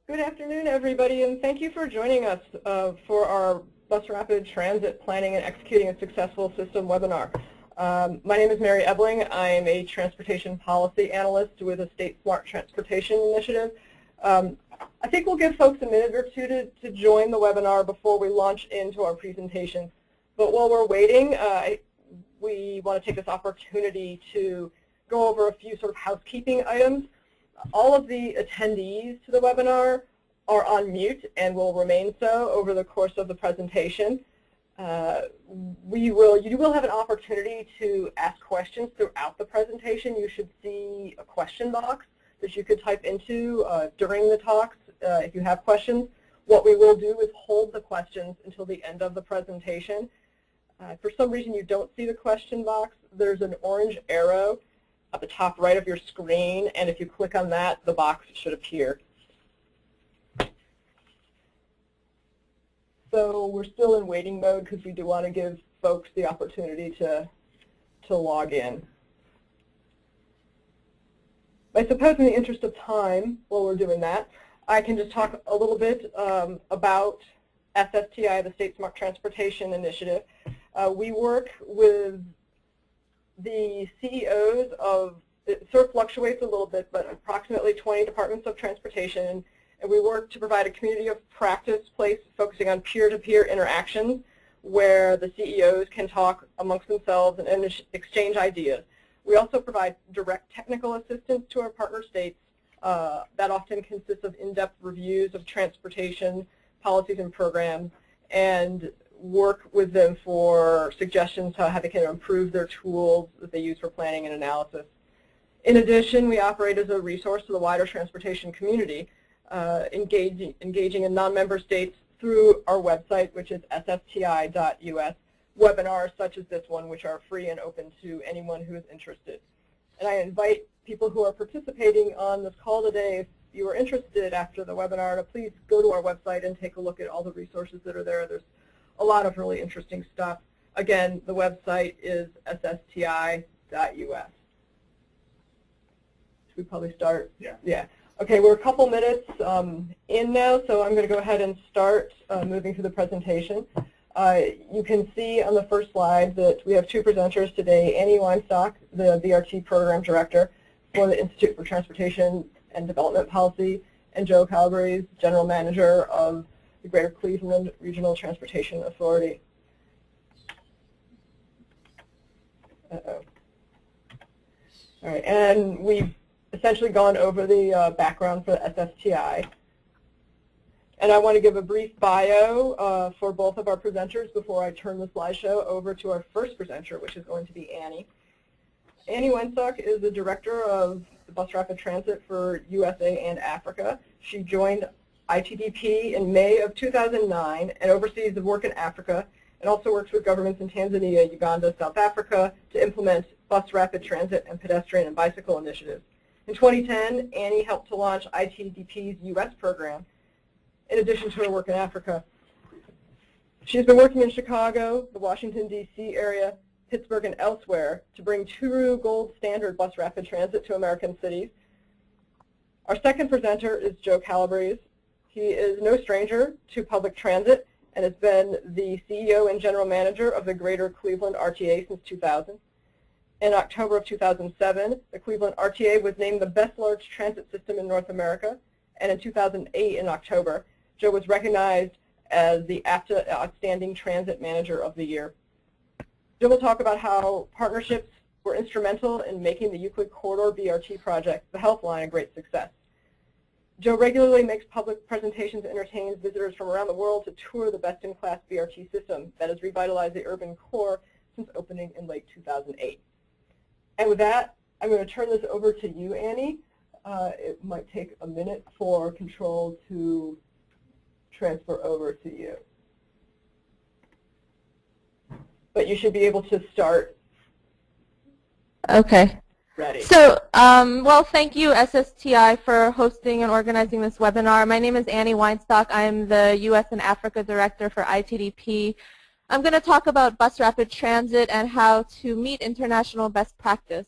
Good afternoon, everybody, and thank you for joining us for our Bus Rapid Transit Planning and Executing a Successful System webinar. My name is Mary Ebling. I am a transportation policy analyst with the State Smart Transportation Initiative. I think we'll give folks a minute or two to join the webinar before we launch into our presentation. But while we're waiting, we want to take this opportunity to go over a few sort of housekeeping items. All of the attendees to the webinar are on mute and will remain so over the course of the presentation. You will have an opportunity to ask questions throughout the presentation. You should see a question box that you could type into during the talks if you have questions. What we will do is hold the questions until the end of the presentation. If for some reason you don't see the question box, there's an orange arrow at the top right of your screen, and if you click on that, the box should appear. So we're still in waiting mode because we do want to give folks the opportunity to log in. I suppose in the interest of time, while we're doing that, I can just talk a little bit about SSTI, the State Smart Transportation Initiative. We work with the CEOs of, it sort of fluctuates a little bit, but approximately 20 departments of transportation, and we work to provide a community of practice place focusing on peer-to-peer interactions where the CEOs can talk amongst themselves and exchange ideas. We also provide direct technical assistance to our partner states that often consists of in-depth reviews of transportation policies and programs, and work with them for suggestions on how they can improve their tools that they use for planning and analysis. In addition, we operate as a resource to the wider transportation community, engaging in non-member states through our website, which is ssti.us. Webinars such as this one, which are free and open to anyone who is interested. And I invite people who are participating on this call today, if you are interested after the webinar, to please go to our website and take a look at all the resources that are there. There's a lot of really interesting stuff. Again, the website is ssti.us. Should we probably start? Yeah. Okay, we're a couple minutes in now, so I'm going to go ahead and start moving through the presentation. You can see on the first slide that we have two presenters today, Annie Weinstock, the BRT Program Director for the Institute for Transportation and Development Policy, and Joe Calabrese, General Manager of the Greater Cleveland Regional Transportation Authority. All right, and we've essentially gone over the background for the SSTI. And I want to give a brief bio for both of our presenters before I turn the slideshow over to our first presenter, which is going to be Annie. Annie Weinstock is the Director of the Bus Rapid Transit for USA and Africa. She joined ITDP in May of 2009 and oversees the work in Africa, and also works with governments in Tanzania, Uganda, South Africa to implement bus rapid transit and pedestrian and bicycle initiatives. In 2010, Annie helped to launch ITDP's U.S. program, in addition to her work in Africa. She's been working in Chicago, the Washington, D.C. area, Pittsburgh, and elsewhere to bring true gold standard bus rapid transit to American cities. Our second presenter is Joe Calabrese. He is no stranger to public transit and has been the CEO and General Manager of the Greater Cleveland RTA since 2000. In October of 2007, the Cleveland RTA was named the best large transit system in North America, and in 2008, in October, Joe was recognized as the APTA Outstanding Transit Manager of the Year. Joe will talk about how partnerships were instrumental in making the Euclid Corridor BRT project, the Healthline, a great success. Joe regularly makes public presentations and entertains visitors from around the world to tour the best-in-class BRT system that has revitalized the urban core since opening in late 2008. And with that, I'm going to turn this over to you, Annie. It might take a minute for control to transfer over to you. But you should be able to start. Okay. Ready. So, well, thank you, SSTI, for hosting and organizing this webinar. My name is Annie Weinstock. I'm the U.S. and Africa Director for ITDP. I'm going to talk about bus rapid transit and how to meet international best practice.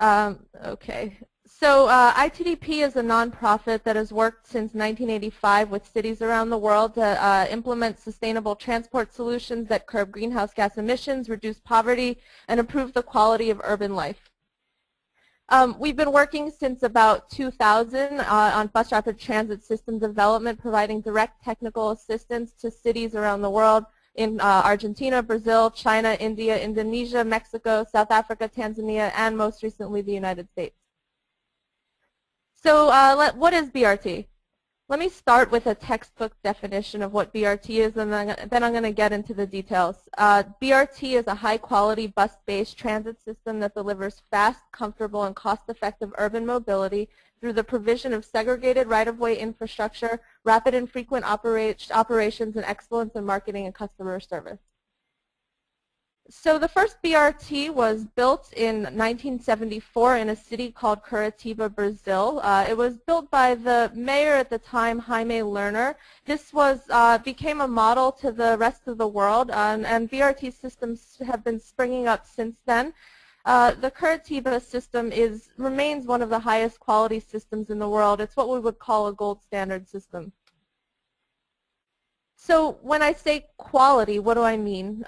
Okay, So ITDP is a nonprofit that has worked since 1985 with cities around the world to implement sustainable transport solutions that curb greenhouse gas emissions, reduce poverty, and improve the quality of urban life. We've been working since about 2000 on bus rapid transit system development, providing direct technical assistance to cities around the world in Argentina, Brazil, China, India, Indonesia, Mexico, South Africa, Tanzania, and most recently the United States. So what is BRT? Let me start with a textbook definition of what BRT is, and then I'm going to get into the details. BRT is a high-quality bus-based transit system that delivers fast, comfortable, and cost-effective urban mobility through the provision of segregated right-of-way infrastructure, rapid and frequent operations, and excellence in marketing and customer service. So the first BRT was built in 1974 in a city called Curitiba, Brazil. It was built by the mayor at the time, Jaime Lerner. This became a model to the rest of the world, and BRT systems have been springing up since then. The Curitiba system remains one of the highest quality systems in the world. It's what we would call a gold standard system. So when I say quality, what do I mean?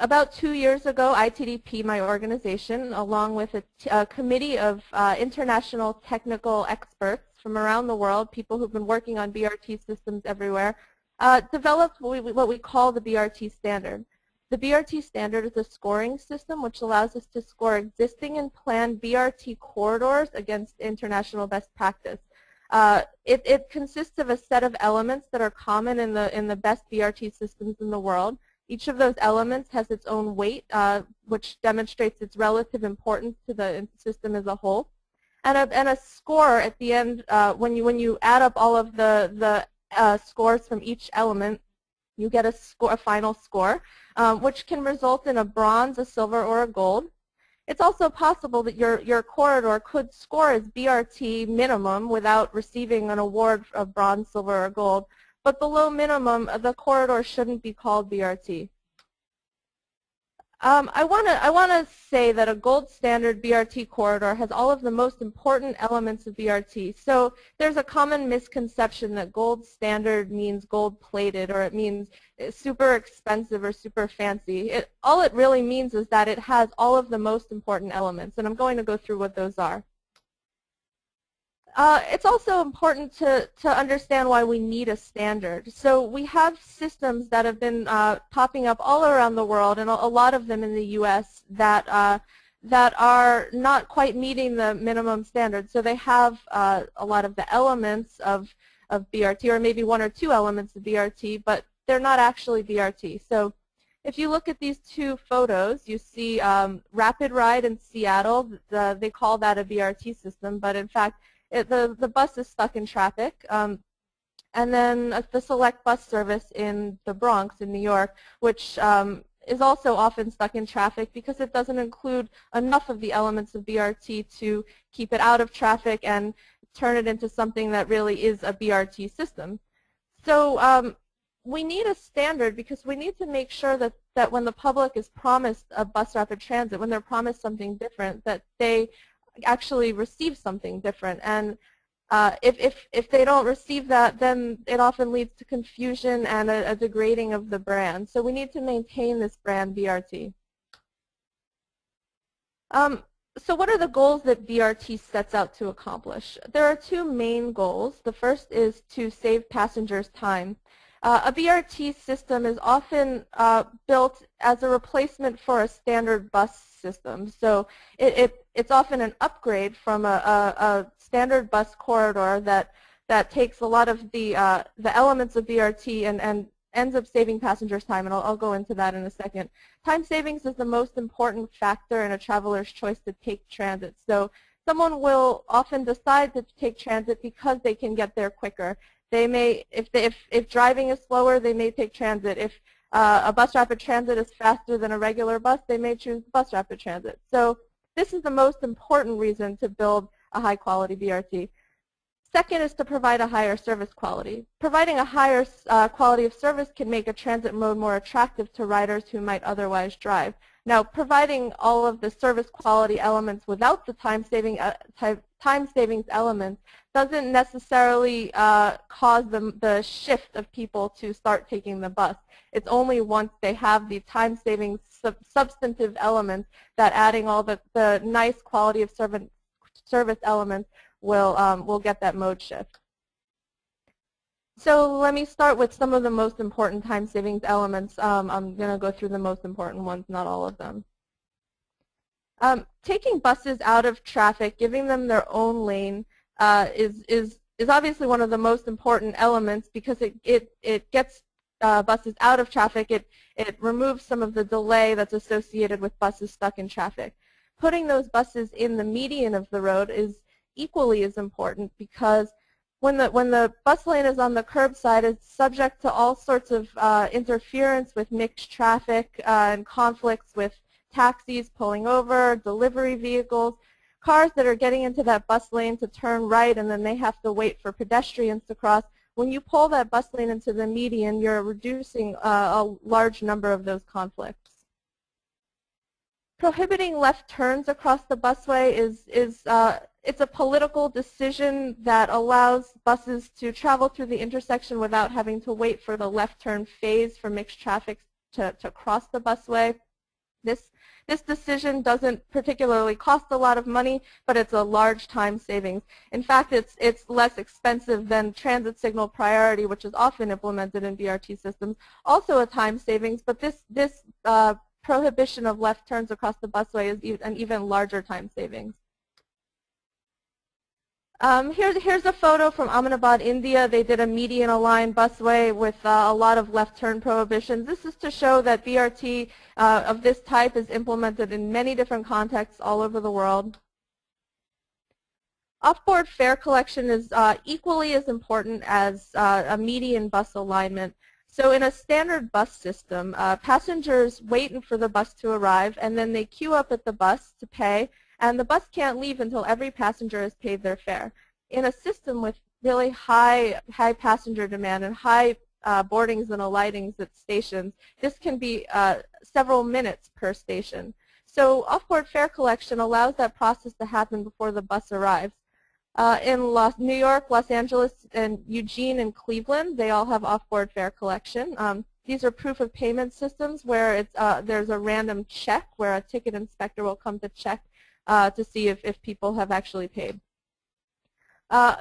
About 2 years ago, ITDP, my organization, along with a committee of international technical experts from around the world, people who've been working on BRT systems everywhere, developed what we call the BRT standard. The BRT standard is a scoring system which allows us to score existing and planned BRT corridors against international best practice. It consists of a set of elements that are common in the best BRT systems in the world. Each of those elements has its own weight, which demonstrates its relative importance to the system as a whole. And a score at the end, when you add up all of the scores from each element, you get a final score, which can result in a bronze, a silver, or a gold. It's also possible that your corridor could score as BRT minimum without receiving an award of bronze, silver, or gold. But below minimum, the corridor shouldn't be called BRT. I want to say that a gold standard BRT corridor has all of the most important elements of BRT. So there's a common misconception that gold standard means gold plated, or it means super expensive or super fancy. All it really means is that it has all of the most important elements, and I'm going to go through what those are. It's also important to understand why we need a standard. So we have systems that have been popping up all around the world, and a lot of them in the U.S. that are not quite meeting the minimum standard. So they have a lot of the elements of BRT, or maybe one or two elements of BRT, but they're not actually BRT. So if you look at these two photos, you see Rapid Ride in Seattle. They call that a BRT system, but in fact, the bus is stuck in traffic. And then the Select bus service in the Bronx in New York, which is also often stuck in traffic because it doesn't include enough of the elements of BRT to keep it out of traffic and turn it into something that really is a BRT system. So we need a standard because we need to make sure that when the public is promised a bus rapid transit, when they're promised something different, that they actually receive something different. And if they don't receive that, then it often leads to confusion and a degrading of the brand. So we need to maintain this brand BRT. So what are the goals that BRT sets out to accomplish? There are two main goals. The first is to save passengers time. A BRT system is often built as a replacement for a standard bus system. So it's often an upgrade from a standard bus corridor that takes a lot of the elements of BRT and ends up saving passengers time, and I'll go into that in a second. Time savings is the most important factor in a traveler's choice to take transit. So someone will often decide to take transit because they can get there quicker. They may, if driving is slower, they may take transit. If a bus rapid transit is faster than a regular bus, they may choose bus rapid transit. So this is the most important reason to build a high quality BRT. Second is to provide a higher service quality. Providing a higher quality of service can make a transit mode more attractive to riders who might otherwise drive. Now, providing all of the service quality elements without the time-saving time savings elements doesn't necessarily cause the shift of people to start taking the bus. It's only once they have the time savings substantive elements that adding all the nice quality of service elements will get that mode shift. So let me start with some of the most important time savings elements. I'm going to go through the most important ones, not all of them. Taking buses out of traffic, giving them their own lane is obviously one of the most important elements because it gets buses out of traffic. It removes some of the delay that's associated with buses stuck in traffic. Putting those buses in the median of the road is equally as important because when the bus lane is on the curbside, it's subject to all sorts of interference with mixed traffic and conflicts with taxis pulling over, delivery vehicles, cars that are getting into that bus lane to turn right and then they have to wait for pedestrians to cross. When you pull that bus lane into the median, you're reducing a large number of those conflicts. Prohibiting left turns across the busway it's a political decision that allows buses to travel through the intersection without having to wait for the left turn phase for mixed traffic to cross the busway. This decision doesn't particularly cost a lot of money, but it's a large time savings. In fact, it's less expensive than transit signal priority, which is often implemented in BRT systems. Also a time savings, but this prohibition of left turns across the busway is an even larger time savings. Here's a photo from Ahmedabad, India. They did a median aligned busway with a lot of left turn prohibitions. This is to show that BRT of this type is implemented in many different contexts all over the world. Off-board fare collection is equally as important as a median bus alignment. So in a standard bus system, passengers wait for the bus to arrive and then they queue up at the bus to pay. And the bus can't leave until every passenger has paid their fare. In a system with really high passenger demand and high boardings and alightings at stations, this can be several minutes per station. So off-board fare collection allows that process to happen before the bus arrives. In New York, Los Angeles, and Eugene and Cleveland, they all have off-board fare collection. These are proof of payment systems where there's a random check where a ticket inspector will come to check to see if people have actually paid.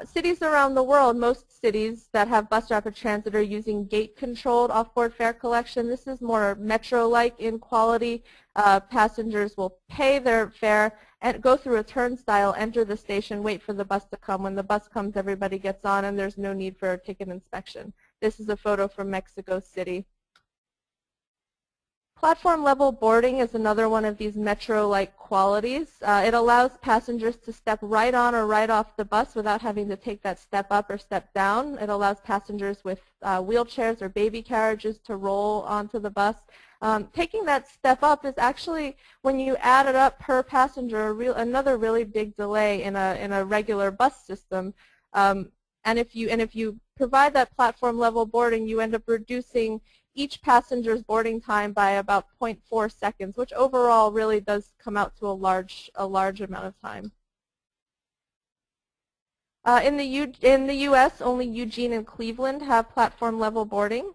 Cities around the world, most cities that have bus rapid transit are using gate-controlled off-board fare collection. This is more metro-like in quality. Passengers will pay their fare and go through a turnstile, enter the station, wait for the bus to come. When the bus comes, everybody gets on, and there's no need for a ticket inspection. This is a photo from Mexico City. Platform level boarding is another one of these metro-like qualities. It allows passengers to step right on or right off the bus without having to take that step up or step down. It allows passengers with wheelchairs or baby carriages to roll onto the bus. Taking that step up is actually, when you add it up per passenger, another really big delay in a regular bus system. And if you provide that platform level boarding, you end up reducing each passenger's boarding time by about 0.4 seconds, which overall really does come out to a large amount of time. In the U.S., only Eugene and Cleveland have platform level boarding.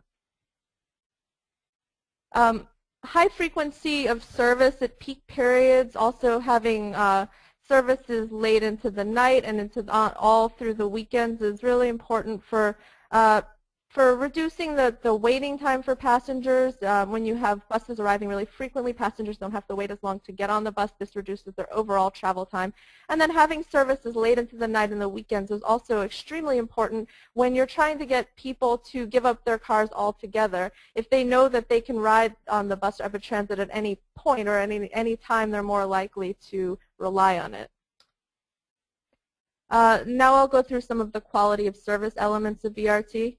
High frequency of service at peak periods, also having services late into the night and all through the weekends is really important for reducing the waiting time for passengers. When you have buses arriving really frequently, passengers don't have to wait as long to get on the bus. This reduces their overall travel time. And then having services late into the night and the weekends is also extremely important when you're trying to get people to give up their cars altogether. If they know that they can ride on the bus rapid transit at any point or any time, they're more likely to rely on it. Now I'll go through some of the quality of service elements of BRT.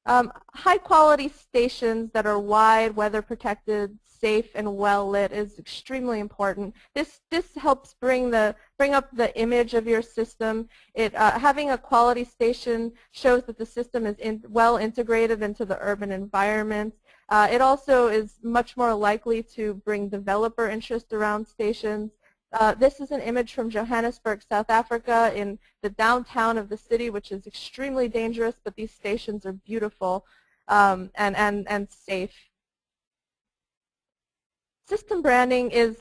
High quality stations that are wide, weather protected, safe, and well lit is extremely important. This helps bring up the image of your system. Having a quality station shows that the system is well integrated into the urban environment. It also is much more likely to bring developer interest around stations. This is an image from Johannesburg, South Africa, in the downtown of the city, which is extremely dangerous, but these stations are beautiful and safe. System branding is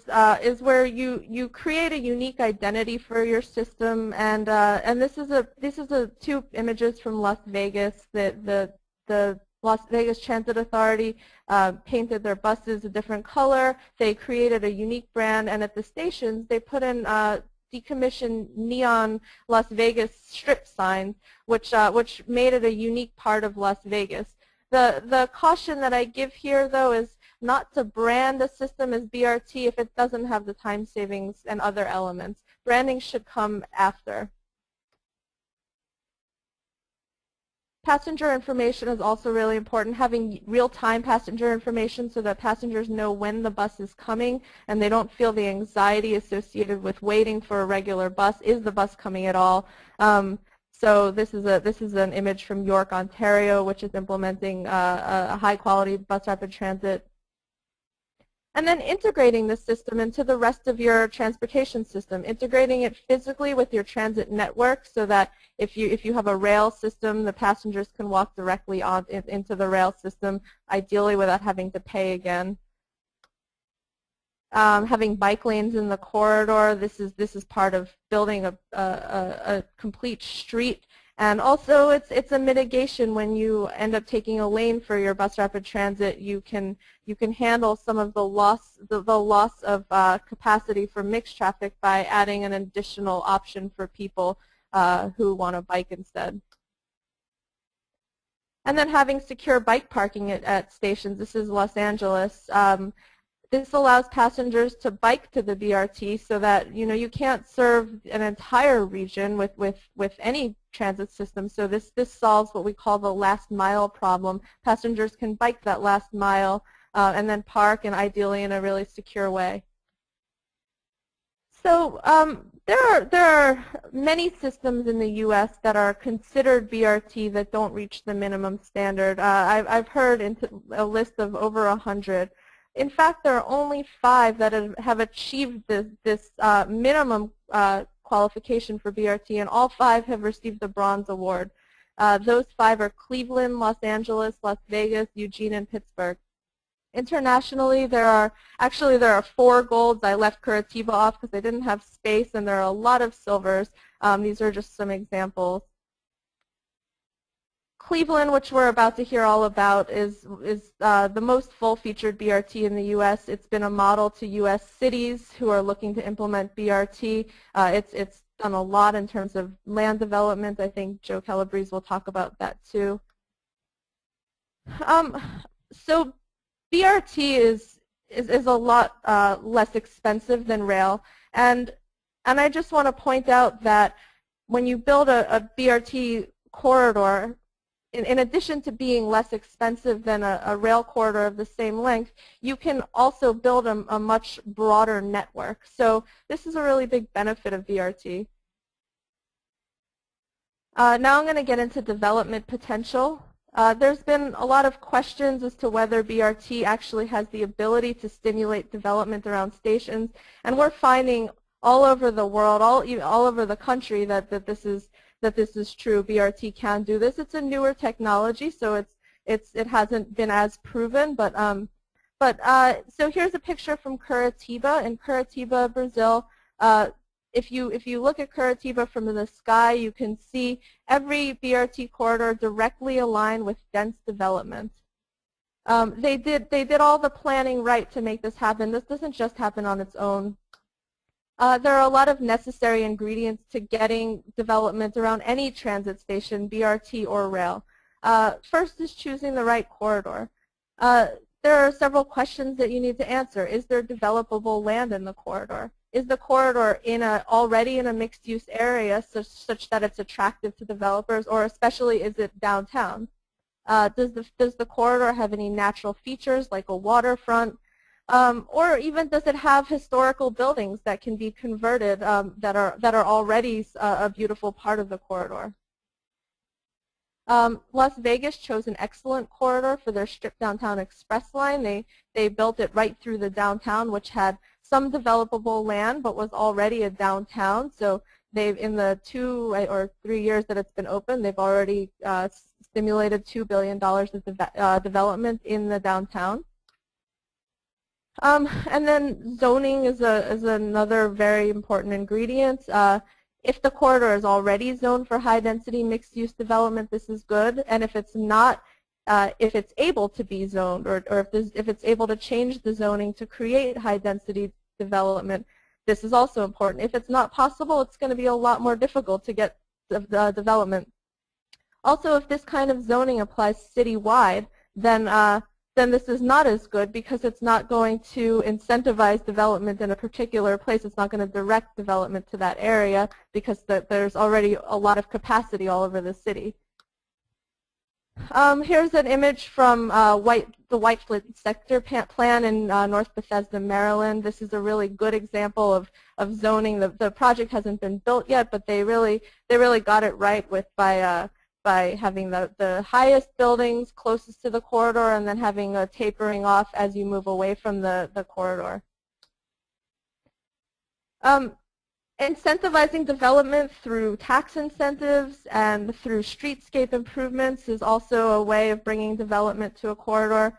where you create a unique identity for your system, and this is two images from Las Vegas. The Las Vegas Transit Authority painted their buses a different color. They created a unique brand, and at the stations they put in decommissioned neon Las Vegas strip signs, which made it a unique part of Las Vegas. The caution that I give here, though, is not to brand a system as BRT if it doesn't have the time savings and other elements. Branding should come after. Passenger information is also really important, having real-time passenger information so that passengers know when the bus is coming and they don't feel the anxiety associated with waiting for a regular bus. Is the bus coming at all? So this is an image from York, Ontario, which is implementing a high-quality bus rapid transit. And then integrating the system into the rest of your transportation system, integrating it physically with your transit network so that if you have a rail system, the passengers can walk directly into the rail system, ideally without having to pay again. Having bike lanes in the corridor, this is part of building a complete street. And also, it's a mitigation when you end up taking a lane for your bus rapid transit. You can handle some of the loss of capacity for mixed traffic by adding an additional option for people who want to bike instead. And then having secure bike parking at stations. This is Los Angeles. This allows passengers to bike to the BRT so that you can't serve an entire region with any transit system. So this solves what we call the last mile problem. Passengers can bike that last mile and then park, and ideally in a really secure way. So there are many systems in the U.S. that are considered BRT that don't reach the minimum standard. I've heard a list of over 100. In fact, there are only 5 that have achieved this minimum qualification for BRT, and all 5 have received the Bronze Award. Those 5 are Cleveland, Los Angeles, Las Vegas, Eugene, and Pittsburgh. Internationally, there are 4 golds. I left Curitiba off because I didn't have space, and there are a lot of silvers. These are just some examples. Cleveland, which we're about to hear all about, is the most full-featured BRT in the U.S. It's been a model to U.S. cities who are looking to implement BRT. It's done a lot in terms of land development. I think Joe Calabrese will talk about that too. So BRT is a lot less expensive than rail, and I just want to point out that when you build a BRT corridor, in addition to being less expensive than a rail corridor of the same length, you can also build a much broader network. So this is a really big benefit of BRT. Now I'm going to get into development potential. There's been a lot of questions as to whether BRT actually has the ability to stimulate development around stations, and we're finding all over the world, all over the country, that this is true. BRT can do this. It's a newer technology, so it hasn't been as proven. So here's a picture from Curitiba. In Curitiba, Brazil, if you look at Curitiba from the sky, you can see every BRT corridor directly aligned with dense development. They did all the planning right to make this happen. This doesn't just happen on its own. There are a lot of necessary ingredients to getting development around any transit station, BRT or rail. First is choosing the right corridor. There are several questions that you need to answer. Is there developable land in the corridor? Is the corridor already in a mixed-use area such that it's attractive to developers, or especially is it downtown? Does the corridor have any natural features like a waterfront? Or even does it have historical buildings that can be converted that are already a beautiful part of the corridor? Las Vegas chose an excellent corridor for their Strip Downtown Express line. They built it right through the downtown, which had some developable land, but was already a downtown. So they've, in the 2 or 3 years that it's been open, they've already stimulated $2 billion of development in the downtown. And then zoning is another very important ingredient. If the corridor is already zoned for high-density mixed-use development, this is good. And if it's not, if it's able to be zoned, or if it's able to change the zoning to create high-density development, this is also important. If it's not possible, it's going to be a lot more difficult to get the development. Also, if this kind of zoning applies citywide, then this is not as good because it's not going to incentivize development in a particular place. It's not going to direct development to that area because there's already a lot of capacity all over the city. Here's an image from the White Flint Sector Plan in North Bethesda, Maryland. This is a really good example of zoning. The project hasn't been built yet, but they really got it right by having the highest buildings closest to the corridor and then having a tapering off as you move away from the corridor. Incentivizing development through tax incentives and through streetscape improvements is also a way of bringing development to a corridor.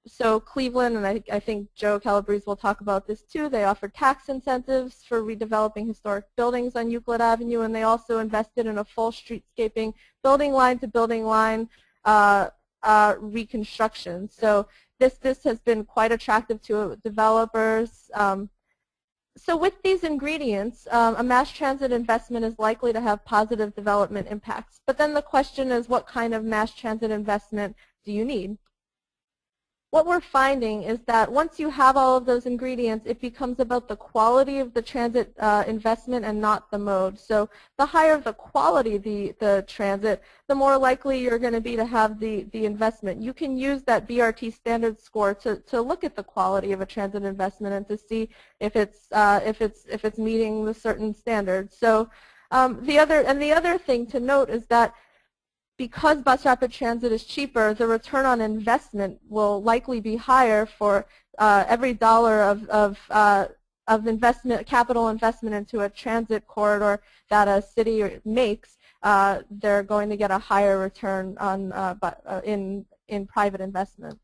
So Cleveland, and I think Joe Calabrese will talk about this too, they offered tax incentives for redeveloping historic buildings on Euclid Avenue, and they also invested in a full streetscaping building line to building line reconstruction. So this has been quite attractive to developers. So with these ingredients, a mass transit investment is likely to have positive development impacts. But then the question is, what kind of mass transit investment do you need? What we're finding is that once you have all of those ingredients, it becomes about the quality of the transit investment and not the mode. So the higher the quality the transit, the more likely you're going to be to have the investment. You can use that BRT standard score to look at the quality of a transit investment and to see if it's meeting the certain standards. So the other thing to note is that because bus rapid transit is cheaper, the return on investment will likely be higher for every dollar of investment, capital investment into a transit corridor that a city makes. They're going to get a higher return on in private investment.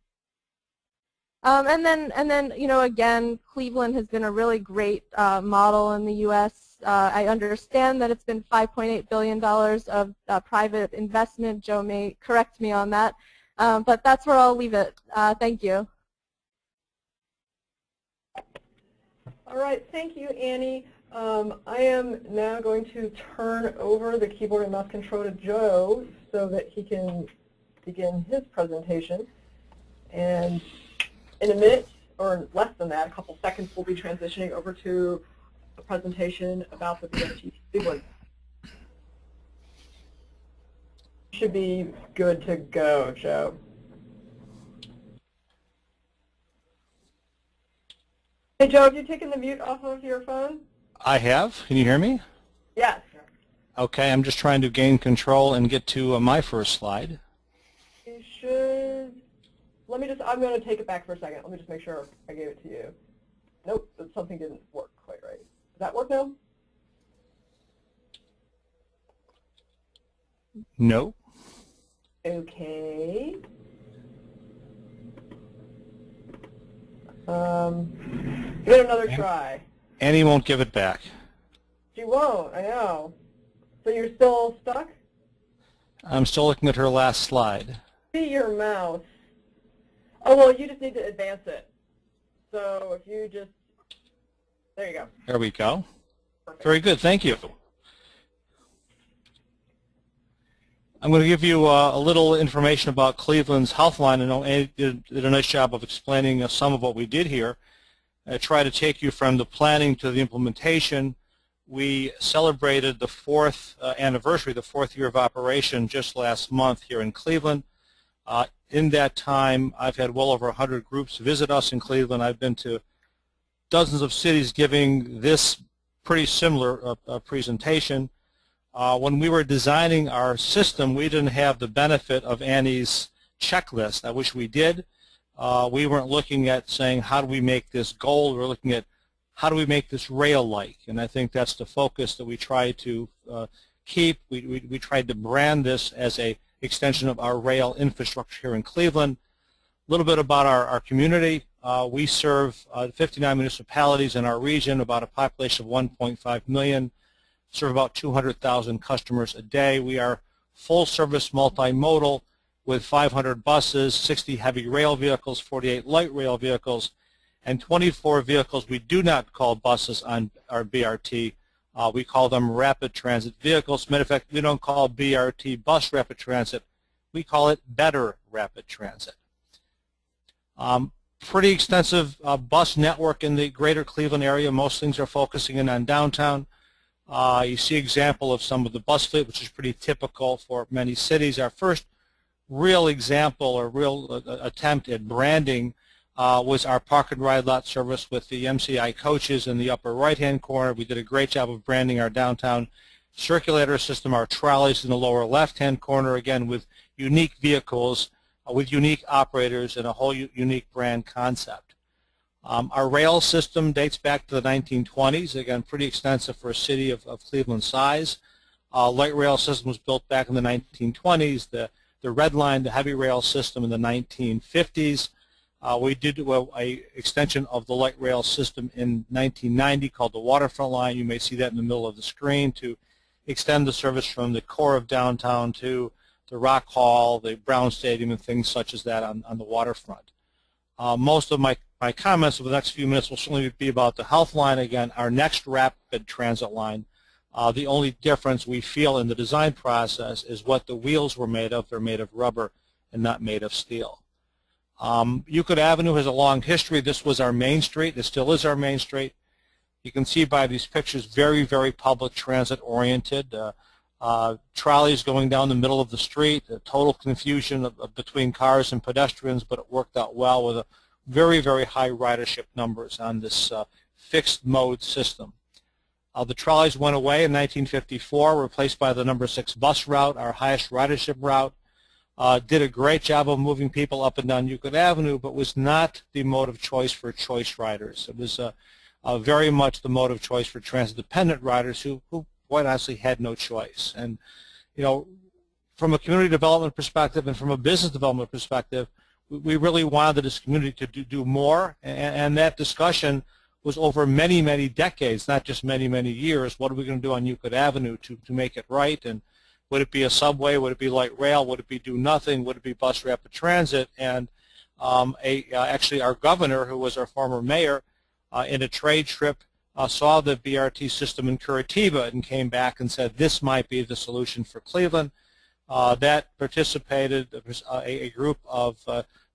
And then you know, again, Cleveland has been a really great model in the U.S. I understand that it's been $5.8 billion of private investment. Joe may correct me on that, but that's where I'll leave it. Thank you. All right, thank you, Annie. I am now going to turn over the keyboard and mouse control to Joe so that he can begin his presentation. And in a minute, or less than that, a couple seconds, we'll be transitioning over to a presentation about the BRT Cleveland. Should be good to go, Joe. Hey, Joe, have you taken the mute off of your phone? I have. Can you hear me? Yes. Okay, I'm just trying to gain control and get to my first slide. You should. I'm going to take it back for a second. Let me just make sure I gave it to you. Nope, something didn't work quite right. Does that work now? No. Okay. Give it another try. Annie won't give it back. She won't, I know. So you're still stuck? I'm still looking at her last slide. See your mouse. Oh, well, you just need to advance it. So if you just, there you go. There we go. Perfect. Very good, thank you. I'm going to give you a little information about Cleveland's Healthline. I know Annie did a nice job of explaining some of what we did here. I try to take you from the planning to the implementation. We celebrated the 4th anniversary, the 4th year of operation just last month here in Cleveland. In that time, I've had well over 100 groups visit us in Cleveland. I've been to dozens of cities giving this pretty similar presentation. When we were designing our system, we didn't have the benefit of Annie's checklist. I wish we did. we weren't looking at saying how do we make this gold. We're looking at how do we make this rail-like, and I think that's the focus that we try to keep. We tried to brand this as a extension of our rail infrastructure here in Cleveland. A little bit about our community. We serve 59 municipalities in our region, about a population of 1.5 million, serve about 200,000 customers a day. We are full-service multimodal with 500 buses, 60 heavy rail vehicles, 48 light rail vehicles, and 24 vehicles we do not call buses on our BRT. We call them rapid transit vehicles. Matter of fact, we don't call BRT bus rapid transit. We call it better rapid transit. Pretty extensive bus network in the greater Cleveland area. Most things are focusing in on downtown. You see example of some of the bus fleet, which is pretty typical for many cities. Our first real example or real attempt at branding was our park and ride lot service with the MCI coaches in the upper right-hand corner. We did a great job of branding our downtown circulator system, our trolleys in the lower left-hand corner, again with unique vehicles, with unique operators and a whole unique brand concept. Our rail system dates back to the 1920s, again pretty extensive for a city of Cleveland size. Light rail system was built back in the 1920s. The red line, the heavy rail system in the 1950s. We did an extension of the light rail system in 1990 called the Waterfront Line. You may see that in the middle of the screen to extend the service from the core of downtown to the Rock Hall, the Brown Stadium, and things such as that on the waterfront. Most of my comments over the next few minutes will certainly be about the Healthline, again, our next rapid transit line. The only difference we feel in the design process is what the wheels were made of. They're made of rubber and not made of steel. Euclid Avenue has a long history. This was our main street. It still is our main street. You can see by these pictures, very, very public transit oriented. Trolleys going down the middle of the street, total confusion between cars and pedestrians, but it worked out well with a very, very high ridership numbers on this fixed mode system. The trolleys went away in 1954, replaced by the number 6 bus route, our highest ridership route. Did a great job of moving people up and down Euclid Avenue, but was not the mode of choice for choice riders. It was very much the mode of choice for transit-dependent riders who quite honestly had no choice. And, you know, from a community development perspective and from a business development perspective, we really wanted this community to do more, and that discussion was over many, many decades, not just many, many years. What are we going to do on Euclid Avenue to make it right? And would it be a subway? Would it be light rail? Would it be do nothing? Would it be bus rapid transit? And actually our governor, who was our former mayor, in a trade trip, saw the BRT system in Curitiba and came back and said this might be the solution for Cleveland. That participated a group of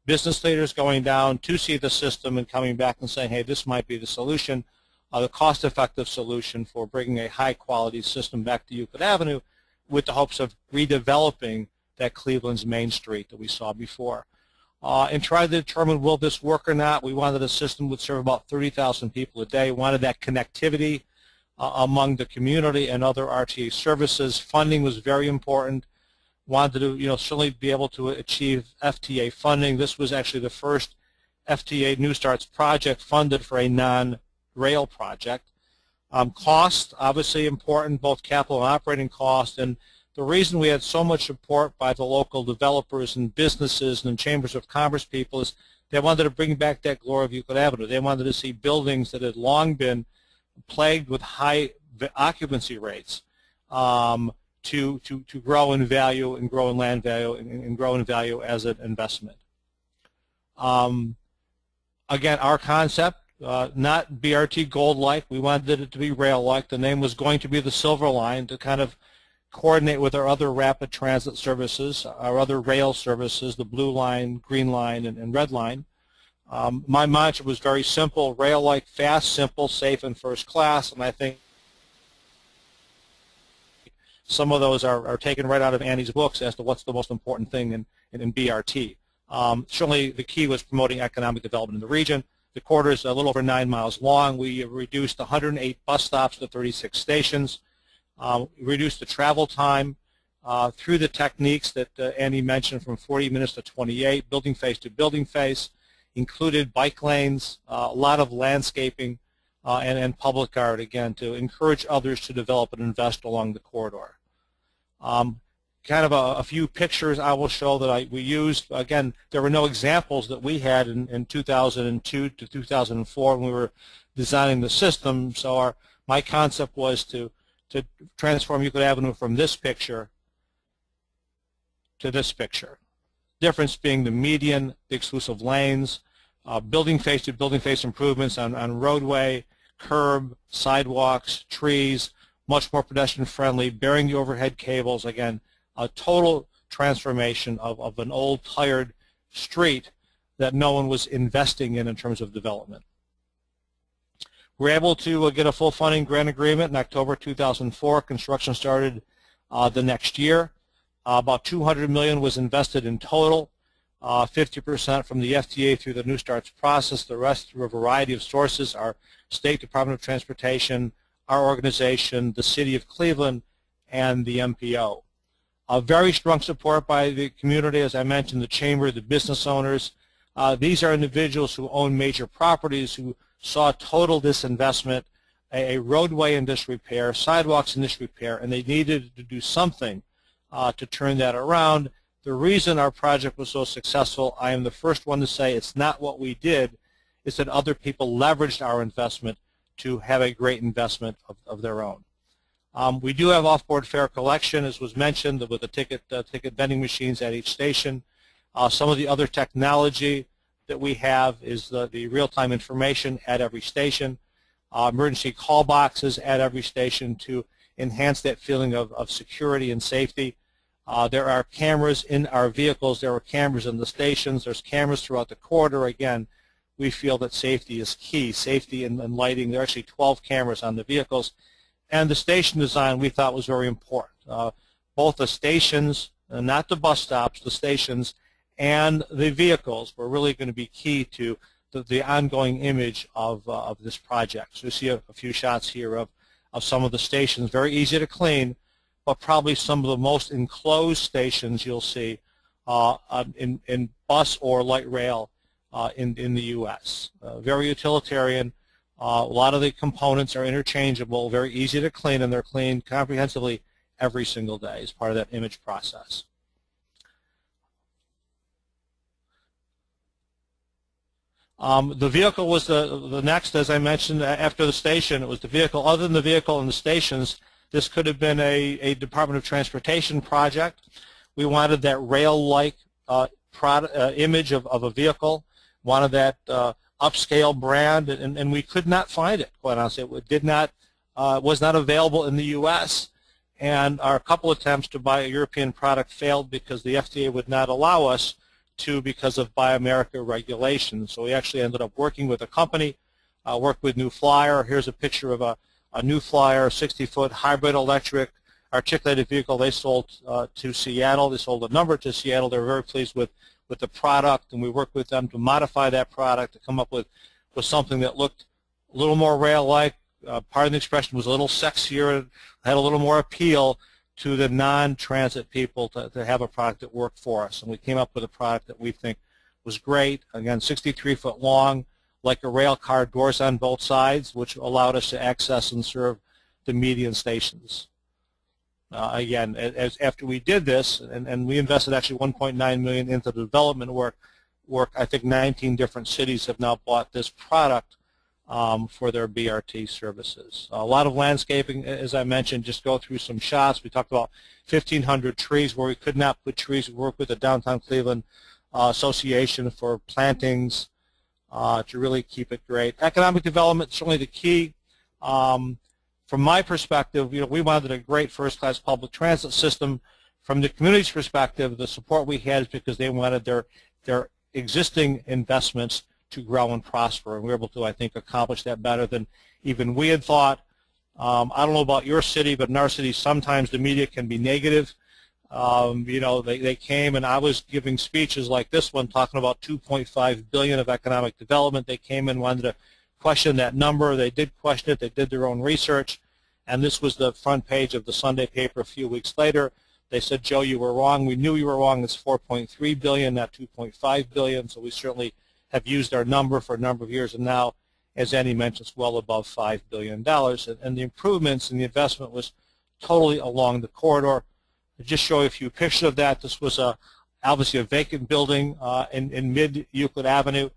business leaders going down to see the system and coming back and saying, hey, this might be the solution, the cost-effective solution for bringing a high-quality system back to Euclid Avenue with the hopes of redeveloping that Cleveland's Main Street that we saw before. And try to determine will this work or not. We wanted a system that would serve about 30,000 people a day. Wanted that connectivity among the community and other RTA services. Funding was very important. Wanted to, certainly be able to achieve FTA funding. This was actually the first FTA New Starts project funded for a non-rail project. Cost, obviously important, both capital and operating cost. And the reason we had so much support by the local developers and businesses and chambers of commerce people is they wanted to bring back that glory of Euclid Avenue. They wanted to see buildings that had long been plagued with high occupancy rates to grow in value and grow in land value and grow in value as an investment. Again, our concept, not BRT gold-like. We wanted it to be rail-like. The name was going to be the Silver Line to kind of coordinate with our other rapid transit services, our other rail services, the Blue Line, Green Line, and Red Line. My mantra was very simple: rail-like, fast, simple, safe, and first class. And I think some of those are taken right out of Annie's books as to what's the most important thing in BRT. Certainly the key was promoting economic development in the region. The corridor is a little over 9 miles long. We reduced 108 bus stops to 36 stations. Reduced the travel time through the techniques that Annie mentioned, from 40 minutes to 28, building face to building face. included bike lanes, a lot of landscaping, and public art, again, to encourage others to develop and invest along the corridor. Kind of a few pictures I will show that we used. Again, there were no examples that we had in 2002 to 2004 when we were designing the system, so my concept was to transform Euclid Avenue from this picture to this picture. Difference being the median, the exclusive lanes, building face to building face improvements on roadway, curb, sidewalks, trees, much more pedestrian friendly, bearing the overhead cables. Again, a total transformation of an old tired street that no one was investing in terms of development. We were able to get a full funding grant agreement in October 2004. Construction started the next year. About $200 million was invested in total, 50% from the FTA through the New Starts process, the rest through a variety of sources, our State Department of Transportation, our organization, the City of Cleveland, and the MPO. Very strong support by the community, as I mentioned, the chamber, the business owners. These are individuals who own major properties who saw total disinvestment, a roadway in disrepair, sidewalks in disrepair, and they needed to do something to turn that around. The reason our project was so successful, I am the first one to say it's not what we did, it's that other people leveraged our investment to have a great investment of their own. We do have off-board fare collection, as was mentioned, with the ticket vending machines at each station. Some of the other technology that we have is the real-time information at every station, emergency call boxes at every station to enhance that feeling of security and safety. There are cameras in our vehicles. There are cameras in the stations. There's cameras throughout the corridor. Again, we feel that safety is key. Safety and lighting. There are actually 12 cameras on the vehicles. And the station design we thought was very important. Both the stations, not the bus stops, the stations, and the vehicles were really going to be key to the ongoing image of this project. So you see a few shots here of some of the stations, very easy to clean, but probably some of the most enclosed stations you'll see in bus or light rail in the U.S. Very utilitarian. A lot of the components are interchangeable, very easy to clean, and they're cleaned comprehensively every single day as part of that image process. The vehicle was the next, as I mentioned, after the station. It was the vehicle. Other than the vehicle and the stations, this could have been a Department of Transportation project. We wanted that rail-like image of a vehicle, wanted that upscale brand, and we could not find it, quite honestly. It was not available in the U.S., and our couple attempts to buy a European product failed because the FDA would not allow us to because of Buy America regulations. So we actually ended up working with a company, worked with New Flyer. Here's a picture of a New Flyer 60-foot hybrid electric articulated vehicle they sold to Seattle. They sold a number to Seattle. They were very pleased with the product, and we worked with them to modify that product to come up with something that looked a little more rail-like. Pardon the expression, was a little sexier, had a little more appeal to the non-transit people to have a product that worked for us. And we came up with a product that we think was great. Again, 63-foot long, like a rail car, doors on both sides, which allowed us to access and serve the median stations. Again, after we did this, and we invested actually $1.9 million into the development work, I think 19 different cities have now bought this product for their BRT services. A lot of landscaping, as I mentioned. Just go through some shots. We talked about 1,500 trees where we could not put trees. We worked with the Downtown Cleveland Association for plantings to really keep it great. Economic development is certainly the key. From my perspective, we wanted a great first-class public transit system. From the community's perspective, the support we had is because they wanted their existing investments to grow and prosper, and we were able to, I think, accomplish that better than even we had thought. I don't know about your city, but in our city, sometimes the media can be negative. They came, and I was giving speeches like this one, talking about $2.5 billion of economic development. They came and wanted to question that number. They did question it. They did their own research, and this was the front page of the Sunday paper a few weeks later. They said, Joe, you were wrong. We knew you were wrong. It's $4.3 billion, not $2.5 billion, so we certainly have used our number for a number of years, and now, as Annie mentioned, it's well above $5 billion. And the improvements and the investment was totally along the corridor. I'll just show you a few pictures of that. This was obviously a vacant building in mid-Euclid Avenue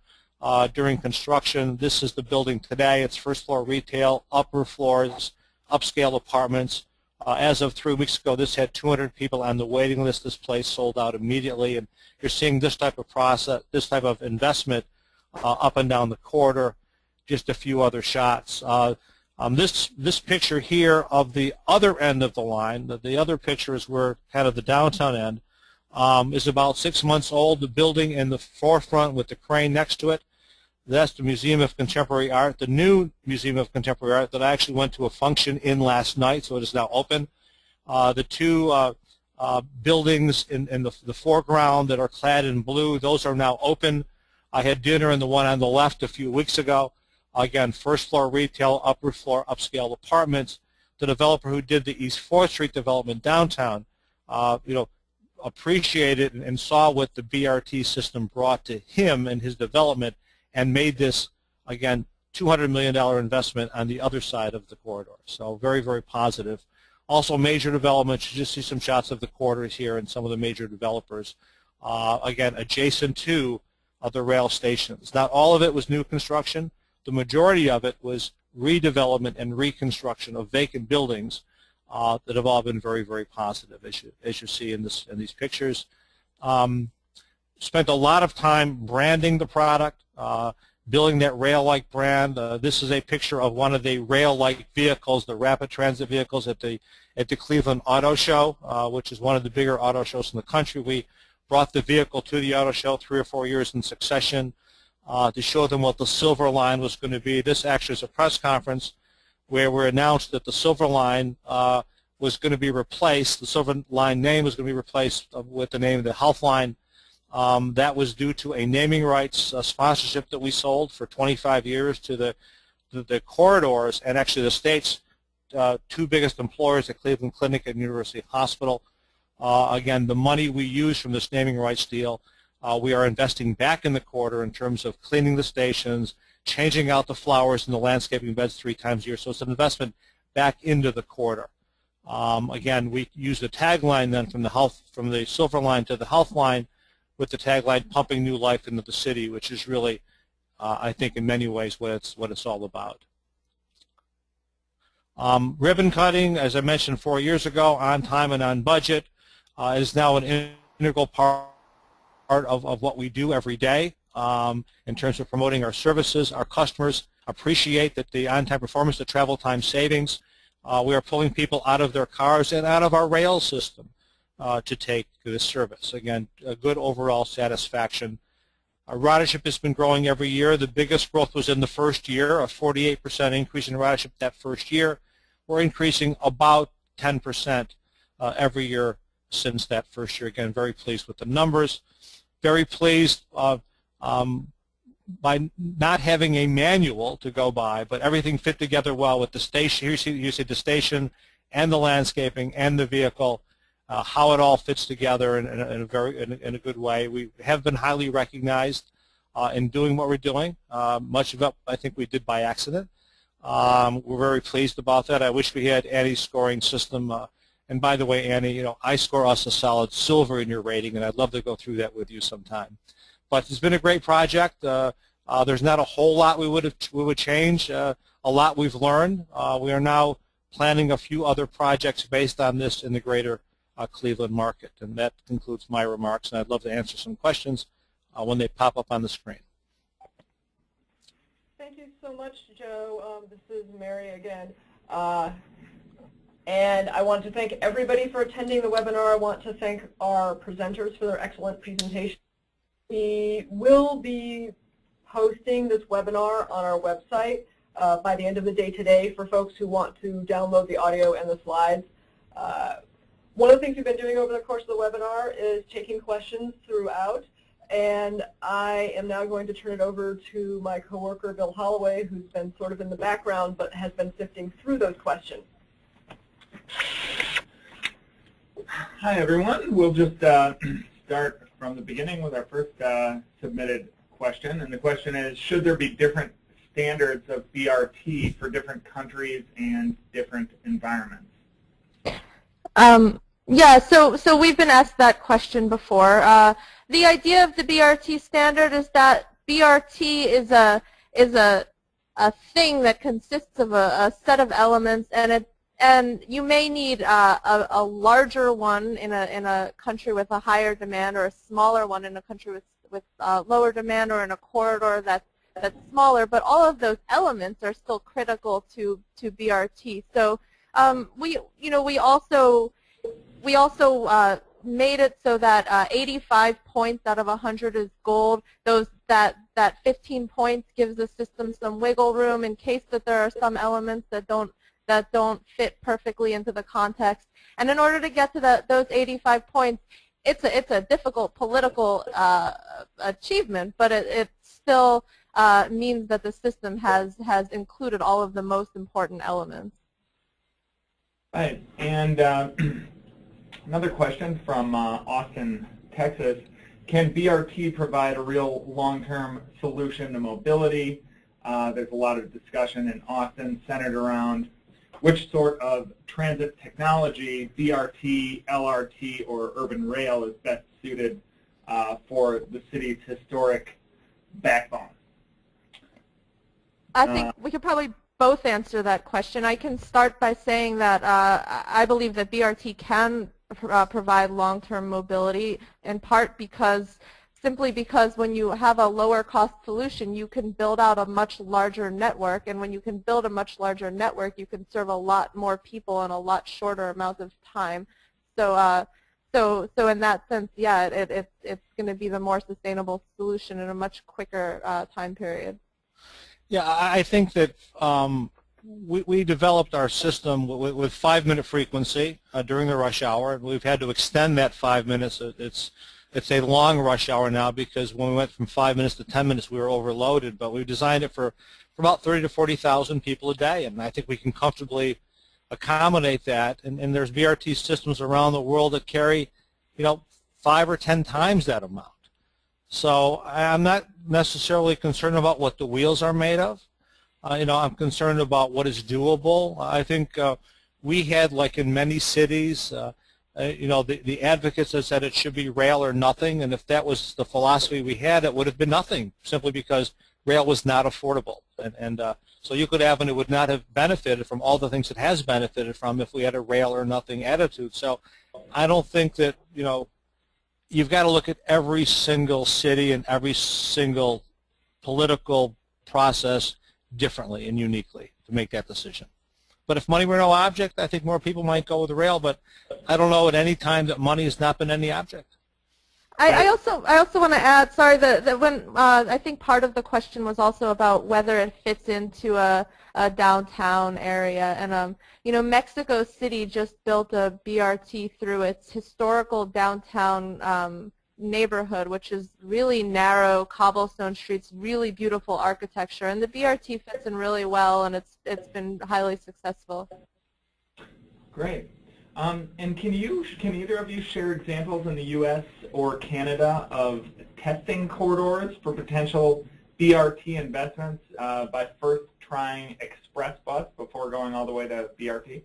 during construction. This is the building today. It's first floor retail, upper floors, upscale apartments. As of 3 weeks ago, this had 200 people on the waiting list. This place sold out immediately, and you're seeing this type of process, this type of investment up and down the corridor. Just a few other shots. This picture here of the other end of the line, the other picture is where kind of the downtown end, is about 6 months old. The building in the forefront with the crane next to it, that's the Museum of Contemporary Art, the new Museum of Contemporary Art that I actually went to a function in last night, so it is now open. The two buildings in the foreground that are clad in blue, those are now open. I had dinner in the one on the left a few weeks ago. Again, first floor retail, upper floor upscale apartments. The developer who did the East 4th Street development downtown, appreciated and saw what the BRT system brought to him and his development, and made this, again, $200 million investment on the other side of the corridor. So very, very positive. Also major developments. You just see some shots of the corridors here and some of the major developers, again, adjacent to the rail stations. Not all of it was new construction. The majority of it was redevelopment and reconstruction of vacant buildings that have all been very, very positive, as you see in these pictures. Spent a lot of time branding the product, building that rail-like brand. This is a picture of one of the rail-like vehicles, the rapid transit vehicles at the Cleveland Auto Show, which is one of the bigger auto shows in the country. We brought the vehicle to the auto show 3 or 4 years in succession to show them what the Silver Line was going to be. This actually is a press conference where we announced that the Silver Line was going to be replaced. The Silver Line name was going to be replaced with the name of the Healthline. That was due to a naming rights sponsorship that we sold for 25 years to the corridors and actually the state's two biggest employers, the Cleveland Clinic and University Hospital. Again, the money we use from this naming rights deal, we are investing back in the corridor in terms of cleaning the stations, changing out the flowers and the landscaping beds 3 times a year. So it's an investment back into the corridor. Again, we use the tagline then from the Silver Line to the Healthline, with the tagline "Pumping New Life into the City," which is really, I think, in many ways what it's all about. Ribbon cutting, as I mentioned 4 years ago, on time and on budget, is now an integral part of what we do every day in terms of promoting our services. Our customers appreciate that the on-time performance, the travel time savings. We are pulling people out of their cars and out of our rail system to take this service. Again, a good overall satisfaction. Our ridership has been growing every year. The biggest growth was in the first year, a 48% increase in ridership that first year. We're increasing about 10% every year since that first year. Again, very pleased with the numbers. Very pleased by not having a manual to go by, but everything fit together well with the station. Here you see the station and the landscaping and the vehicle. How it all fits together in a good way. We have been highly recognized in doing what we're doing. Much of it, I think, we did by accident. We're very pleased about that. I wish we had Annie's scoring system. And by the way, Annie, I score us a solid silver in your rating, and I'd love to go through that with you sometime. But it's been a great project. There's not a whole lot we would change. A lot we've learned. We are now planning a few other projects based on this in the greater Cleveland market. And that concludes my remarks, and I'd love to answer some questions when they pop up on the screen. Thank you so much, Joe. This is Mary again. And I want to thank everybody for attending the webinar. I want to thank our presenters for their excellent presentation. We will be posting this webinar on our website by the end of the day today for folks who want to download the audio and the slides. One of the things we've been doing over the course of the webinar is taking questions throughout, and I am now going to turn it over to my coworker, Bill Holloway, who's been sort of in the background but has been sifting through those questions. Hi, everyone. We'll just start from the beginning with our first submitted question, and the question is, should there be different standards of BRT for different countries and different environments? Yeah, so we've been asked that question before. The idea of the BRT standard is that BRT is a thing that consists of a set of elements, and you may need a larger one in a country with a higher demand, or a smaller one in a country with lower demand, or in a corridor that's smaller. But all of those elements are still critical to BRT. So we also made it so that 85 points out of 100 is gold. That 15 points gives the system some wiggle room in case that there are some elements that don't fit perfectly into the context. And in order to get to those 85 points, it's a difficult political achievement, but it still means that the system has included all of the most important elements. Right, and another question from Austin, Texas. Can BRT provide a real long-term solution to mobility? There's a lot of discussion in Austin centered around which sort of transit technology, BRT, LRT, or urban rail, is best suited for the city's historic backbone. I think we could probably both answer that question. I can start by saying that I believe that BRT can provide long-term mobility, in part simply because when you have a lower cost solution, you can build out a much larger network, and when you can build a much larger network, you can serve a lot more people in a lot shorter amount of time. So in that sense, yeah, it's going to be the more sustainable solution in a much quicker time period. Yeah, I think that we developed our system with 5-minute frequency during the rush hour. We've had to extend that 5 minutes. It's a long rush hour now, because when we went from 5 minutes to 10 minutes, we were overloaded. But we designed it for about 30 to 40,000 people a day, and I think we can comfortably accommodate that. And there's BRT systems around the world that carry, 5 or 10 times that amount. So I'm not necessarily concerned about what the wheels are made of. I'm concerned about what is doable. I think we had, like in many cities, the advocates that said it should be rail or nothing, and if that was the philosophy we had, it would have been nothing, simply because rail was not affordable. And so Euclid Avenue would not have benefited from all the things it has benefited from if we had a rail or nothing attitude. So I don't think that, you've got to look at every single city and every single political process differently and uniquely to make that decision. But if money were no object, I think more people might go with the rail, but I don't know at any time that money has not been any object. I also want to add, sorry, that when I think part of the question was also about whether it fits into a downtown area, and Mexico City just built a BRT through its historical downtown neighborhood, which is really narrow cobblestone streets, really beautiful architecture, and the BRT fits in really well, and it's been highly successful. Great. And can either of you share examples in the U.S. or Canada of testing corridors for potential BRT investments by first trying express bus before going all the way to BRT?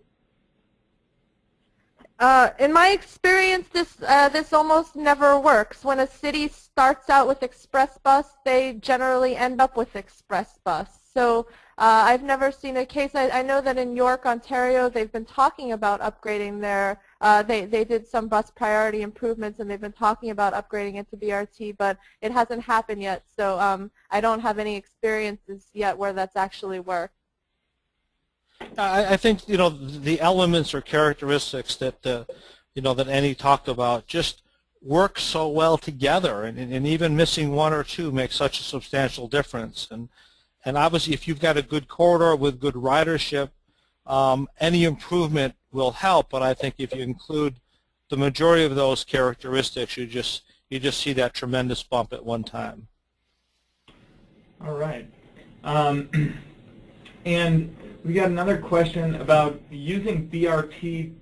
In my experience, this almost never works. When a city starts out with express bus, they generally end up with express bus. So I've never seen a case. I know that in York, Ontario, they've been talking about upgrading their, they did some bus priority improvements, and they've been talking about upgrading it to BRT, but it hasn't happened yet. So I don't have any experiences yet where that's actually worked. I think the elements or characteristics that that Annie talked about just work so well together, and even missing one or two makes such a substantial difference. And obviously, if you've got a good corridor with good ridership, any improvement will help. But I think if you include the majority of those characteristics, you just see that tremendous bump at one time. All right. And we got another question about using BRT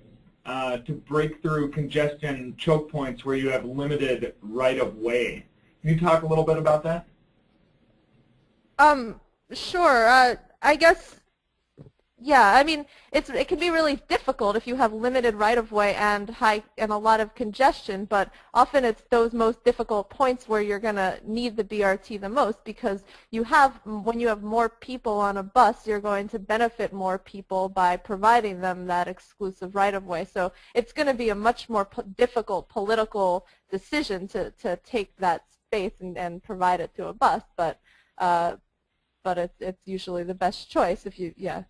to break through congestion choke points where you have limited right-of-way. Can you talk a little bit about that? Sure. I guess, yeah. I mean, it can be really difficult if you have limited right-of-way and a lot of congestion. But often it's those most difficult points where you're going to need the BRT the most, because when you have more people on a bus, you're going to benefit more people by providing them that exclusive right-of-way. So it's going to be a much more difficult political decision to take that space and provide it to a bus. But it's usually the best choice if you, yeah.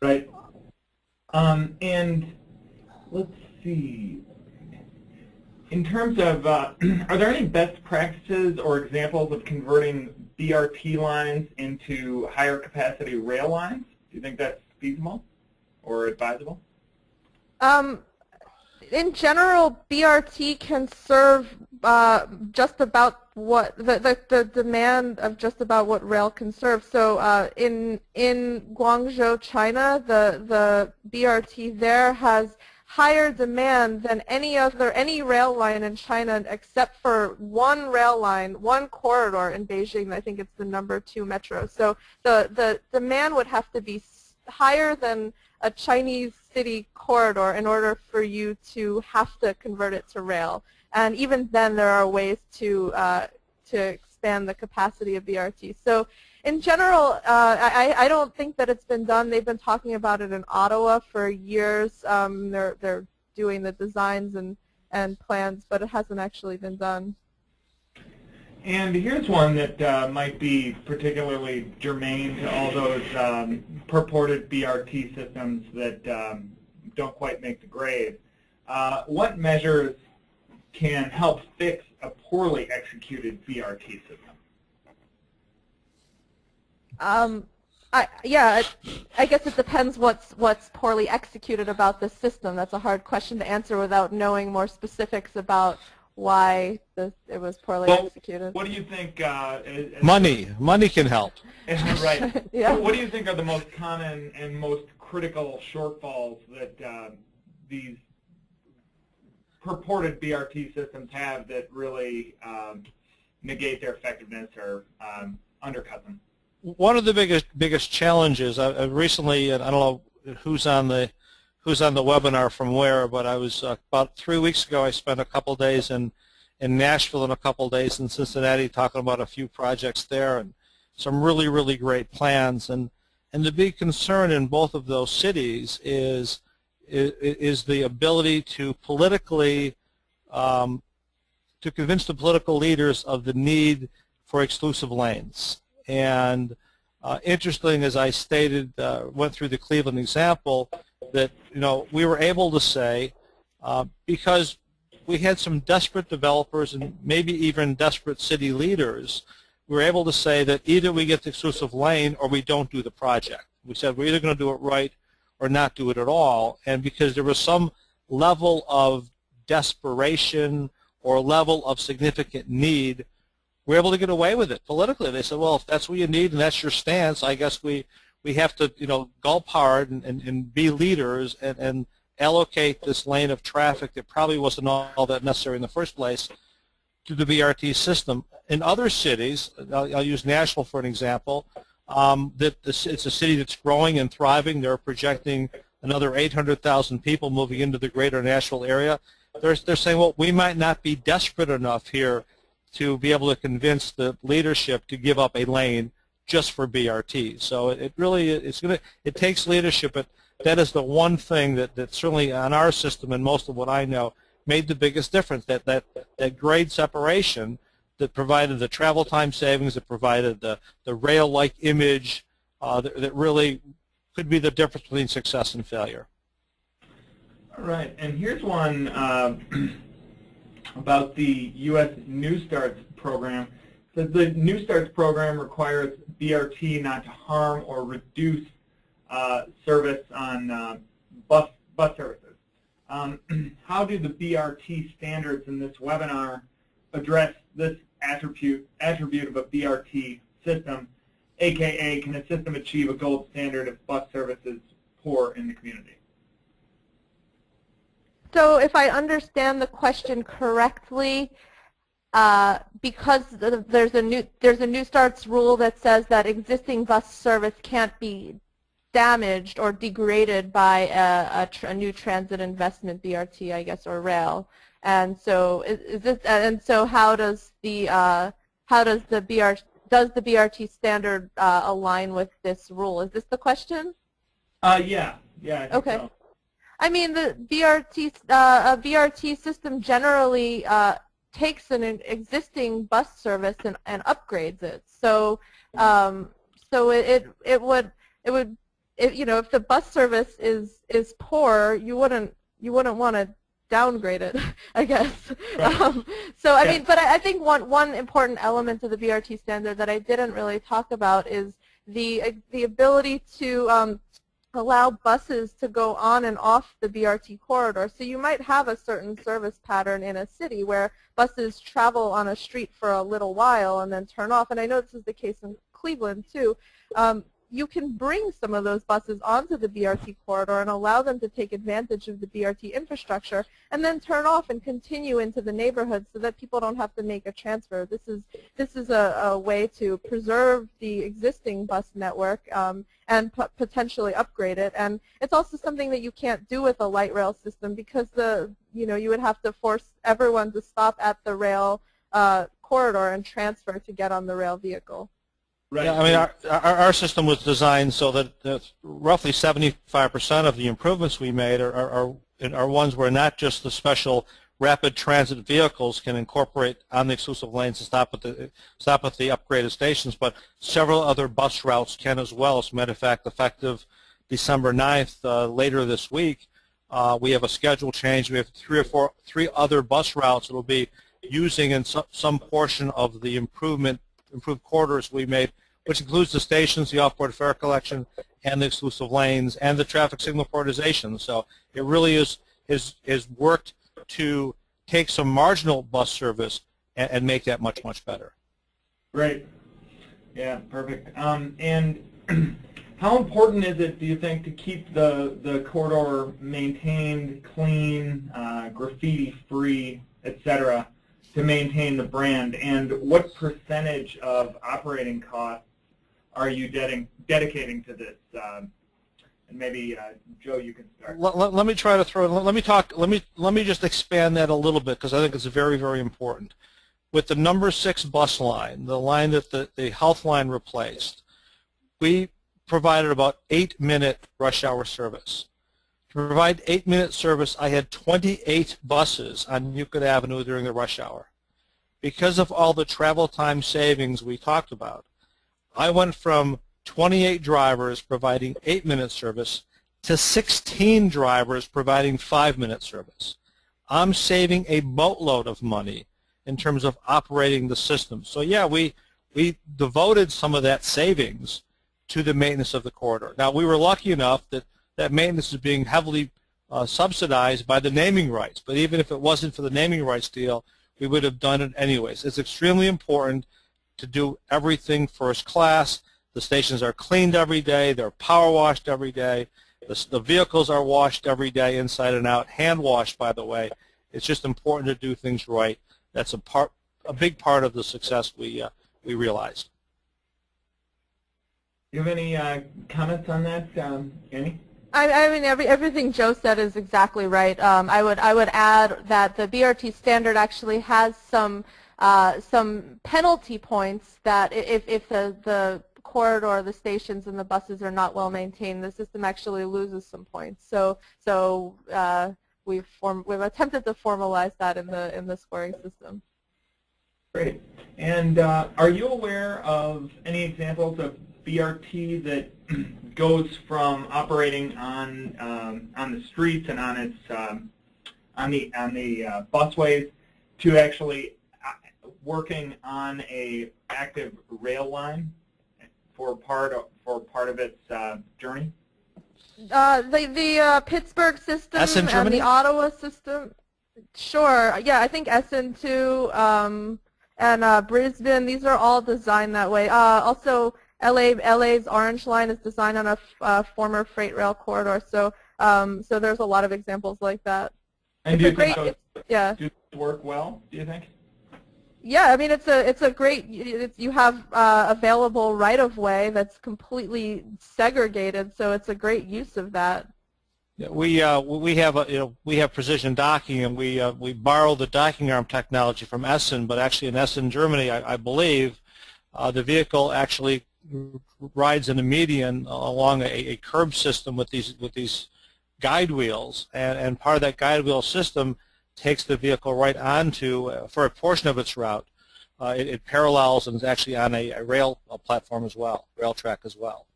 Right. And let's see. In terms of, are there any best practices or examples of converting BRT lines into higher capacity rail lines? Do you think that's feasible or advisable? In general, BRT can serve just about what the demand of just about what rail can serve. So in Guangzhou, China, the BRT there has higher demand than any rail line in China, except for one rail line, one corridor in Beijing. I think it's the #2 metro. So the demand would have to be higher than a Chinese city corridor in order for you to have to convert it to rail. And even then, there are ways to expand the capacity of BRT. So in general, I don't think that it's been done. They've been talking about it in Ottawa for years. They're doing the designs and plans, but it hasn't actually been done. And here's one that might be particularly germane to all those purported BRT systems that don't quite make the grade. What measures can help fix a poorly executed BRT system? Yeah, I guess it depends what's poorly executed about the system. That's a hard question to answer without knowing more specifics about why it was poorly executed. What do you think? Money can help. Right. Yeah. What do you think are the most common and most critical shortfalls that these purported BRT systems have that really negate their effectiveness or undercut them? One of the biggest challenges, recently, and I don't know who's on the webinar from where, but I was about 3 weeks ago. I spent a couple days in Nashville and a couple days in Cincinnati talking about a few projects there and some really great plans. And the big concern in both of those cities is the ability to politically to convince the political leaders of the need for exclusive lanes. And interesting, as I stated, went through the Cleveland example, that we were able to say, because we had some desperate developers and maybe even desperate city leaders, we were able to say that either we get the exclusive lane or we don't do the project. We said we're either going to do it right or not do it at all. And because there was some level of desperation or level of significant need, we're able to get away with it politically. They said, well, if that's what you need and that's your stance, I guess we have to, gulp hard and be leaders and allocate this lane of traffic that probably wasn't all that necessary in the first place to the BRT system. In other cities, I'll use Nashville for an example, it's a city that's growing and thriving. They're projecting another 800,000 people moving into the greater Nashville area. They're saying, well, we might not be desperate enough here to be able to convince the leadership to give up a lane just for BRT. So it takes leadership, but that is the one thing that certainly on our system and most of what I know made the biggest difference, that grade separation that provided the travel time savings, that provided the rail-like image, that really could be the difference between success and failure. All right, and here's one about the U.S. New Starts program. It says the New Starts program requires BRT not to harm or reduce service on bus services. How do the BRT standards in this webinar address this attribute of a BRT system, aka can a system achieve a gold standard if bus service is poor in the community? So if I understand the question correctly, because there's a new starts rule that says that existing bus service can't be damaged or degraded by a new transit investment, BRT, I guess, or rail. And so how does the BRT standard align with this rule? Is this the question? Yeah, I think okay. So. I mean, the a BRT system generally takes an existing bus service and upgrades it. So it would if the bus service is poor, you wouldn't want to downgrade it, I guess. Right. So I mean, but I think one important element of the BRT standard that I didn't really talk about is the ability to allow buses to go on and off the BRT corridor. So you might have a certain service pattern in a city where buses travel on a street for a little while and then turn off. And I know this is the case in Cleveland too. You can bring some of those buses onto the BRT corridor and allow them to take advantage of the BRT infrastructure and then turn off and continue into the neighborhood so that people don't have to make a transfer. This is a way to preserve the existing bus network and potentially upgrade it. And it's also something that you can't do with a light rail system because you would have to force everyone to stop at the rail corridor and transfer to get on the rail vehicle. Right. Yeah, I mean, our system was designed so that roughly 75% of the improvements we made are ones where not just the special rapid transit vehicles can incorporate on the exclusive lanes and stop at the upgraded stations, but several other bus routes can as well. As a matter of fact, effective December 9th, later this week, we have a schedule change. We have three other bus routes that will be using in some portion of the improved corridors we made, which includes the stations, the off-board fare collection, and the exclusive lanes, and the traffic signal prioritization. So it really is worked to take some marginal bus service and make that much, much better. Great. Yeah, perfect. And how important is it, do you think, to keep the corridor maintained, clean, graffiti-free, etc., to maintain the brand? And what percentage of operating costs are you dedicating to this? And maybe Joe, you can start. Let me try to throw. Let me just expand that a little bit because I think it's very, very important. With the number 6 bus line, the line that the Healthline replaced, we provided about 8-minute rush hour service. To provide 8-minute service, I had 28 buses on Euclid Avenue during the rush hour. Because of all the travel time savings we talked about, I went from 28 drivers providing 8-minute service to 16 drivers providing 5-minute service. I'm saving a boatload of money in terms of operating the system. So yeah, we devoted some of that savings to the maintenance of the corridor. Now, we were lucky enough that maintenance is being heavily subsidized by the naming rights. But even if it wasn't for the naming rights deal, we would have done it anyways. It's extremely important to do everything first class. The stations are cleaned every day. They're power washed every day. The vehicles are washed every day inside and out, hand washed, by the way. It's just important to do things right. That's a big part of the success we realized. Do you have any comments on that, Annie? I mean, everything Joe said is exactly right. I would add that the BRT standard actually has some penalty points that if the corridor, the stations, and the buses are not well maintained, the system actually loses some points. So we've attempted to formalize that in the scoring system. Great. And are you aware of any examples of BRT that goes from operating on the streets and on its on the busways to actually working on a active rail line for part of its journey? The Pittsburgh system and the Ottawa system. Sure. Yeah, I think Essen too, and Brisbane. These are all designed that way. Also, LA's Orange Line is designed on a former freight rail corridor. So there's a lot of examples like that. And do you think do those work well? Do you think? Yeah, I mean it's a great. You have available right of way that's completely segregated, so it's a great use of that. Yeah, we have precision docking, and we borrow the docking arm technology from Essen, but actually in Essen, Germany, I believe, the vehicle actually rides in a median along a curb system with these guide wheels, and part of that guide wheel system takes the vehicle right onto, for a portion of its route, it parallels and is actually on a rail platform as well, rail track as well.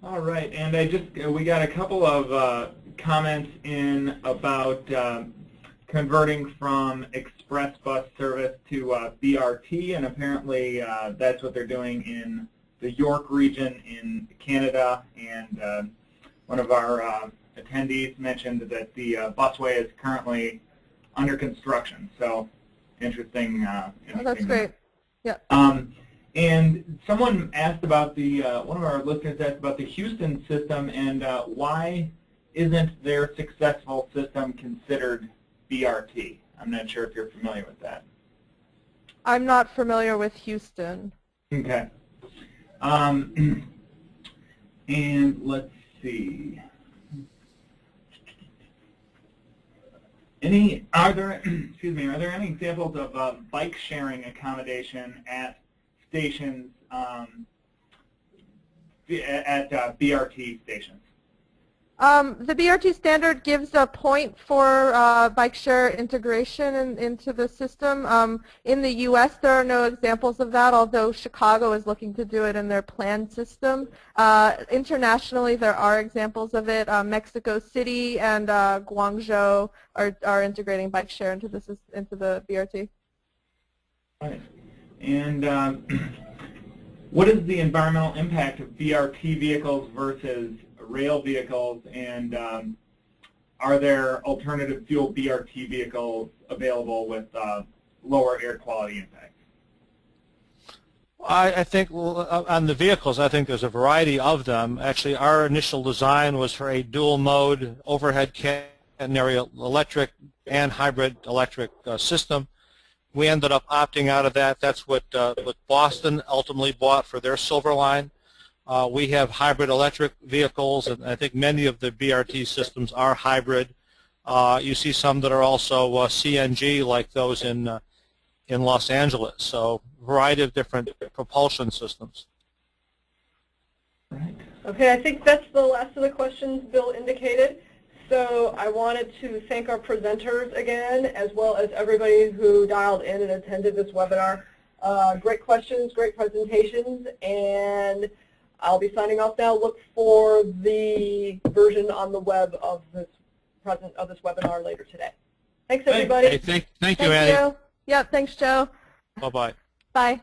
All right, and we got a couple of comments in about converting from express bus service to BRT, and apparently that's what they're doing in the York region in Canada. And one of our attendees mentioned that the busway is currently under construction. So interesting. Oh, that's great. Yeah. And someone asked about one of our listeners asked about the Houston system, and why isn't their successful system considered BRT? I'm not sure if you're familiar with that. I'm not familiar with Houston. Okay. And let's see. Are there any examples of bike sharing accommodation at stations, at BRT stations? The BRT standard gives a point for bike share integration into the system. In the U.S., there are no examples of that, although Chicago is looking to do it in their planned system. Internationally, there are examples of it. Mexico City and Guangzhou are integrating bike share into the BRT. Right. And what is the environmental impact of BRT vehicles versus rail vehicles, and are there alternative fuel BRT vehicles available with lower air quality impacts? I think on the vehicles, I think there's a variety of them. Actually, our initial design was for a dual mode overhead catenary electric and hybrid electric system. We ended up opting out of that. That's what Boston ultimately bought for their Silver Line. We have hybrid electric vehicles, and I think many of the BRT systems are hybrid. You see some that are also CNG, like those in Los Angeles. So a variety of different propulsion systems. Right. Okay, I think that's the last of the questions Bill indicated. So I wanted to thank our presenters again, as well as everybody who dialed in and attended this webinar. Great questions, great presentations, and I'll be signing off now. Look for the version on the web of this webinar later today. Thanks, everybody. Hey, thank you, Annie. Yeah, thanks, Joe. Bye-bye. Bye.